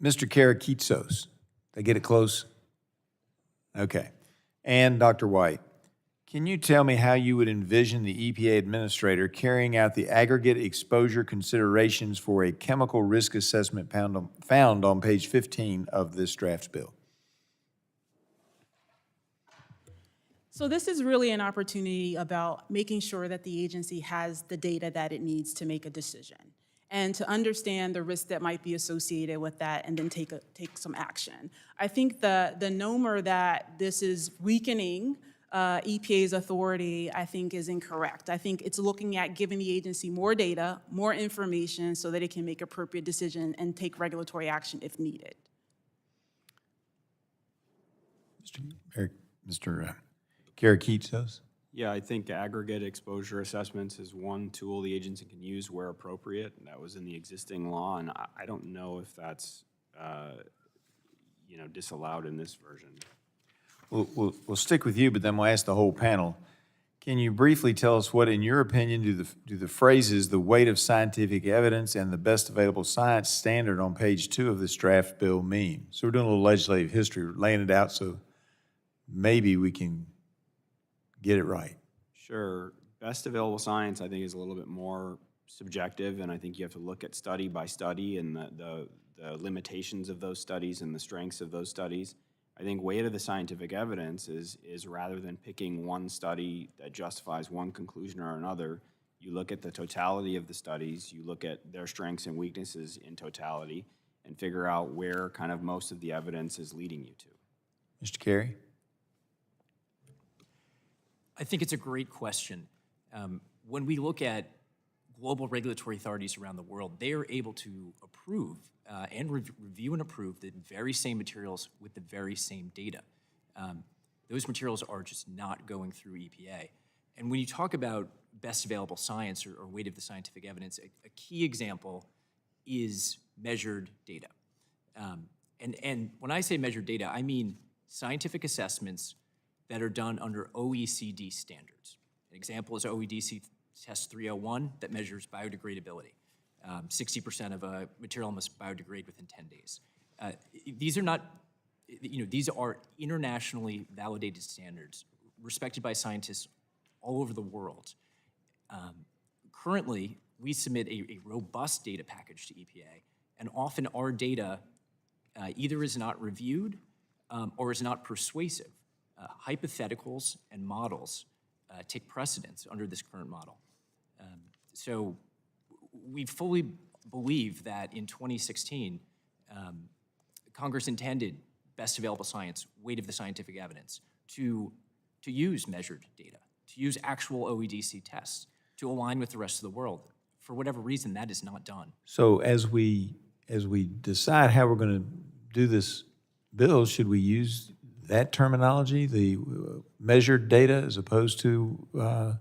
Mr. Karakitsos. Did I get it close? Okay. And Dr. White, can you tell me how you would envision the EPA administrator carrying out the aggregate exposure considerations for a chemical risk assessment found on page 15 of this draft bill? So this is really an opportunity about making sure that the agency has the data that it needs to make a decision and to understand the risk that might be associated with that and then take some action. I think the nomer that this is weakening EPA's authority, I think, is incorrect. I think it's looking at giving the agency more data, more information so that it can make appropriate decision and take regulatory action if needed. Mr. Karakitsos? Yeah, I think aggregate exposure assessments is one tool the agency can use where appropriate. And that was in the existing law, and I don't know if that's disallowed in this version. We'll stick with you, but then we'll ask the whole panel. Can you briefly tell us what, in your opinion, do the phrases "the weight of scientific evidence" and "the best available science" standard on page 2 of this draft bill mean? So we're doing a little legislative history, we're laying it out so maybe we can get it right. Sure. Best available science, I think, is a little bit more subjective, and I think you have to look at study by study and the limitations of those studies and the strengths of those studies. I think weight of the scientific evidence is rather than picking one study that justifies one conclusion or another, you look at the totality of the studies, you look at their strengths and weaknesses in totality, and figure out where kind of most of the evidence is leading you to. Mr. Carey? I think it's a great question. When we look at global regulatory authorities around the world, they are able to approve and review and approve the very same materials with the very same data. Those materials are just not going through EPA. And when you talk about best available science or weight of the scientific evidence, a key example is measured data. And when I say measured data, I mean scientific assessments that are done under OECD standards. An example is OEDC Test 301 that measures biodegradability. 60% of a material must biodegrade within 10 days. These are not, these are internationally validated standards respected by scientists all over the world. Currently, we submit a robust data package to EPA, and often our data either is not reviewed or is not persuasive. Hypotheticals and models take precedence under this current model. So we fully believe that in 2016, Congress intended best available science, weight of the scientific evidence, to use measured data, to use actual OEDC tests, to align with the rest of the world. For whatever reason, that is not done. So as we decide how we're going to do this bill, should we use that terminology, the measured data, as opposed to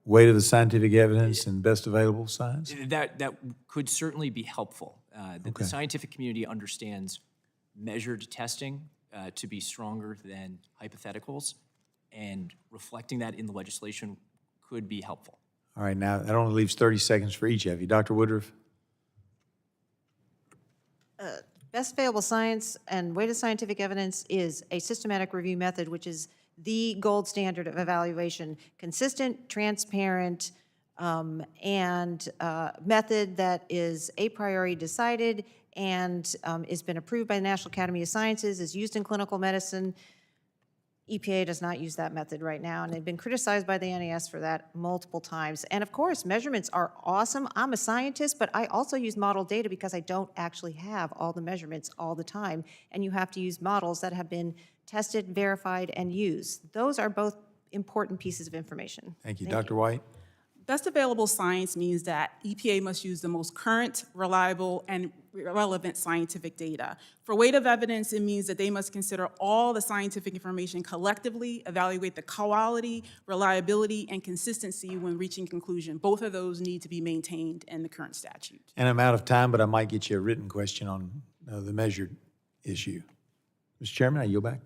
weight of the scientific evidence and best available science? That could certainly be helpful. The scientific community understands measured testing to be stronger than hypotheticals, and reflecting that in the legislation could be helpful. All right, now that only leaves 30 seconds for each of you. Dr. Woodruff? Best available science and weight of scientific evidence is a systematic review method, which is the gold standard of evaluation. Consistent, transparent, and method that is a priori decided and has been approved by the National Academy of Sciences, is used in clinical medicine. EPA does not use that method right now, and they've been criticized by the NAS for that multiple times. And of course, measurements are awesome. I'm a scientist, but I also use model data because I don't actually have all the measurements all the time, and you have to use models that have been tested, verified, and used. Those are both important pieces of information. Thank you. Dr. White? Best available science means that EPA must use the most current, reliable, and relevant scientific data. For weight of evidence, it means that they must consider all the scientific information collectively, evaluate the quality, reliability, and consistency when reaching conclusion. Both of those need to be maintained in the current statute. And I'm out of time, but I might get you a written question on the measured issue. Mr. Chairman, I yield back.